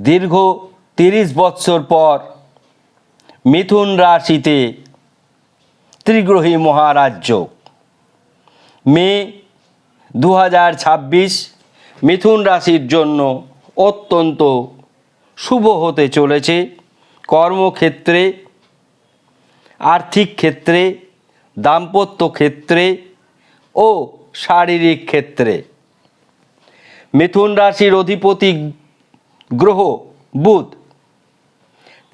দীর্ঘ 30 বৎসর পর মিথুন রাশিতে ত্রিগ্রহী মহারাজ যোগ। মে 2026 মিথুন রাশির জন্য অত্যন্ত শুভ হতে চলেছে। কর্মক্ষেত্রে, আর্থিক ক্ষেত্রে, দাম্পত্য ক্ষেত্রে ও শারীরিক ক্ষেত্রে। মিথুন রাশির অধিপতি গ্রহ বুধ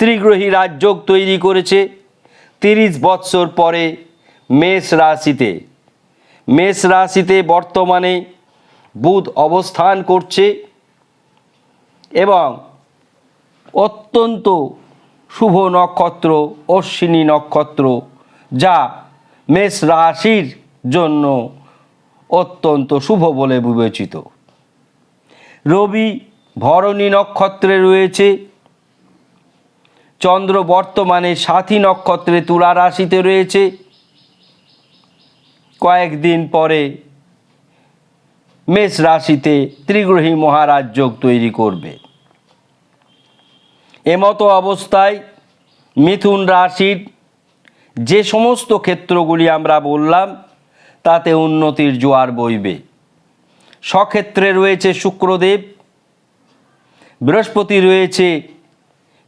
ত্রিগ্রহী রাজযোগ তৈরি করেছে 30 বৎসর পরে মেষ রাশিতে। মেষ রাশিতে বর্তমানে বুধ অবস্থান করছে এবং অত্যন্ত শুভ নক্ষত্র অশ্বিনী নক্ষত্র, যা মেষ রাশির জন্য অত্যন্ত শুভ বলে বিবেচিত। রবি ভরণী নক্ষত্রে রয়েছে। চন্দ্র বর্তমানে সাথী নক্ষত্রে তুলা রাশিতে রয়েছে। কয়েকদিন পরে মেষ রাশিতে ত্রিগ্রহী মহারাজ যোগ তৈরি করবে। এমতো অবস্থায় মিথুন রাশির যে সমস্ত ক্ষেত্রগুলি আমরা বললাম তাতে উন্নতির জোয়ার বইবে। স্বক্ষেত্রে রয়েছে শুক্রদেব, বৃহস্পতি রয়েছে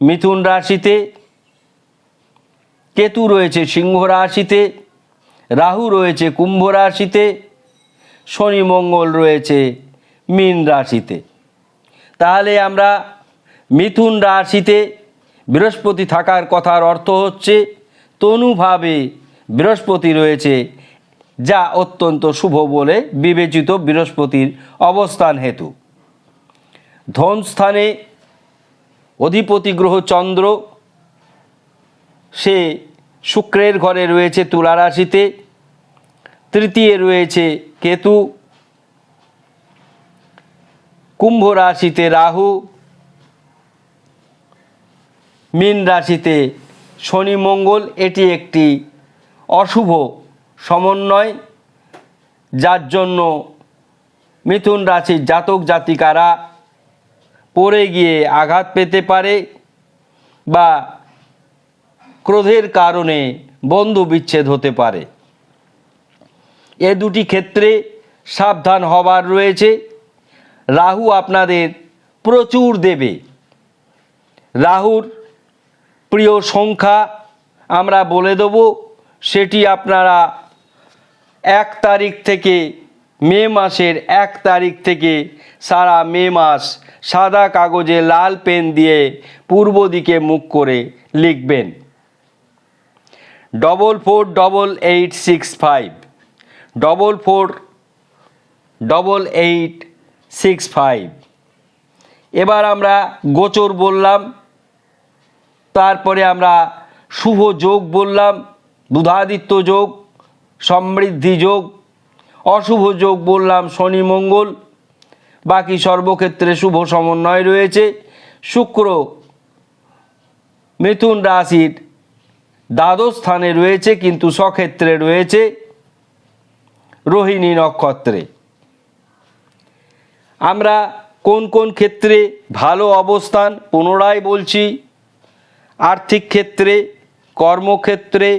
মিথুন রাশিতে, কেতু রয়েছে সিংহ রাশিতে, রাহু রয়েছে কুম্ভ রাশিতে, শনি মঙ্গল রয়েছে মীন রাশিতে। তাহলে আমরা মিথুন রাশিতে বৃহস্পতি থাকার কথার অর্থ হচ্ছে তনুভাবে বৃহস্পতি রয়েছে, যা অত্যন্ত শুভ বলে বিবেচিত বৃহস্পতির অবস্থান হেতু। ধনস্থানে অধিপতি গ্রহ চন্দ্র, সে শুক্রের ঘরে রয়েছে তুলা রাশিতে। তৃতীয় রয়েছে কেতু, কুম্ভ রাশিতে রাহু, মীন রাশিতে শনি মঙ্গল। এটি একটি অশুভ সমন্বয়, যার জন্য মিথুন রাশির জাতক জাতিকারা পড়ে গিয়ে আঘাত পেতে পারে বা ক্রোধের কারণে বন্ধু বিচ্ছেদ হতে পারে। এ দুটি ক্ষেত্রে সাবধান হবার রয়েছে। রাহু আপনাদের প্রচুর দেবে। রাহুর প্রিয় সংখ্যা আমরা বলে দেব, সেটি আপনারা 1 তারিখ থেকে মে মাসের 1 তারিখ থেকে সারা মে মাস সাদা কাগজে লাল পেন দিয়ে পূর্ব দিকে মুখ করে লিখবেন 448865, 448865। এবার আমরা গোচর বললাম, তারপরে আমরা শুভ যোগ বললাম, বুধাদিত্য যোগ, সমৃদ্ধি যোগ। অশুভ যোগ বললাম শনি মঙ্গল। বাকি সর্বক্ষেত্রে শুভ সমন্বয় রয়েছে। শুক্র মিথুন রাশির দ্বাদশ স্থানে রয়েছে, কিন্তু স্বক্ষেত্রে রয়েছে রোহিণী নক্ষত্রে। আমরা কোন কোন ক্ষেত্রে ভালো অবস্থান পুনরায় বলছি: আর্থিক ক্ষেত্রে, কর্মক্ষেত্রে,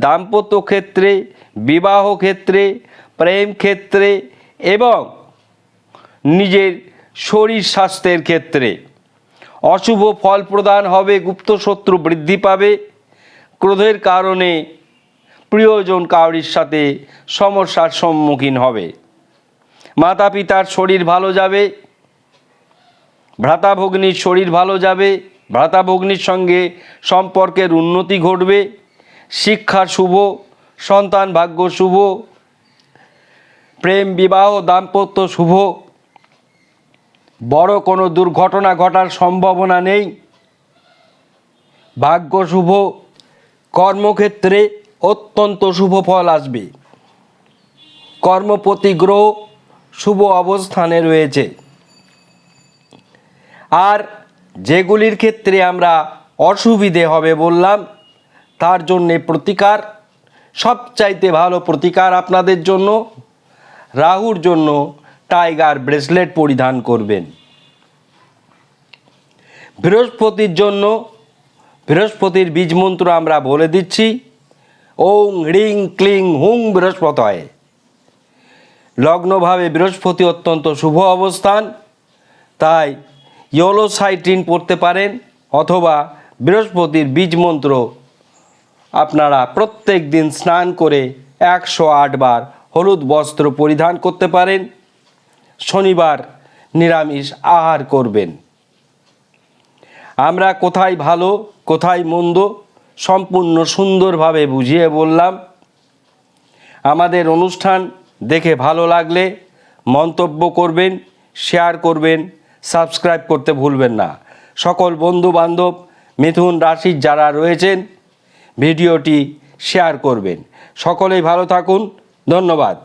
দাম্পত্য ক্ষেত্রে, বিবাহ ক্ষেত্রে, প্রেম ক্ষেত্রে এবং নিজের শরীর স্বাস্থ্যের ক্ষেত্রে। অশুভ ফল প্রদান হবে, গুপ্ত শত্রু বৃদ্ধি পাবে, ক্রোধের কারণে প্রিয়জন কাউরির সাথে সমস্যার সম্মুখীন হবে, মাতা পিতার শরীর ভালো যাবে, ভ্রাতা ভগ্নীর শরীর ভালো যাবে, ভ্রাতা ভগ্নীর সঙ্গে সম্পর্কের উন্নতি ঘটবে, শিক্ষা শুভ, সন্তান ভাগ্য শুভ, প্রেম বিবাহ দাম্পত্য শুভ, বড় কোনো দুর্ঘটনা ঘটার সম্ভাবনা নেই, ভাগ্য শুভ। কর্মক্ষেত্রে অত্যন্ত শুভ ফল আসবে। কর্মপতি গ্রহ শুভ অবস্থানে রয়েছে। আর যেগুলির ক্ষেত্রে আমরা অসুবিধে হবে বললাম, তার জন্যে প্রতিকার, সবচাইতে ভালো প্রতিকার আপনাদের জন্য রাহুর জন্য টাইগার ব্রেসলেট পরিধান করবেন। বৃহস্পতির জন্য বৃহস্পতির বীজ মন্ত্র আমরা বলে দিচ্ছি। ওং হ্রিং ক্লিং হুং বৃহস্পতয়ে। লগ্নভাবে বৃহস্পতি অত্যন্ত শুভ অবস্থান, তাই ইয়োলো সাইট্রিন পড়তে পারেন, অথবা বৃহস্পতির বীজ মন্ত্র আপনারা প্রত্যেক দিন স্নান করে 108 বার হলুদ বস্ত্র পরিধান করতে পারেন। শনিবার নিরামিষ আহার করবেন। আমরা কোথায় ভালো কোথায় মন্দ সম্পূর্ণ সুন্দরভাবে বুঝিয়ে বললাম। আমাদের অনুষ্ঠান দেখে ভালো লাগলে মন্তব্য করবেন, শেয়ার করবেন, সাবস্ক্রাইব করতে ভুলবেন না। সকল বন্ধু বান্ধব মিথুন রাশির যারা রয়েছেন ভিডিওটি শেয়ার করবেন। সকলেই ভালো থাকুন। ধন্যবাদ।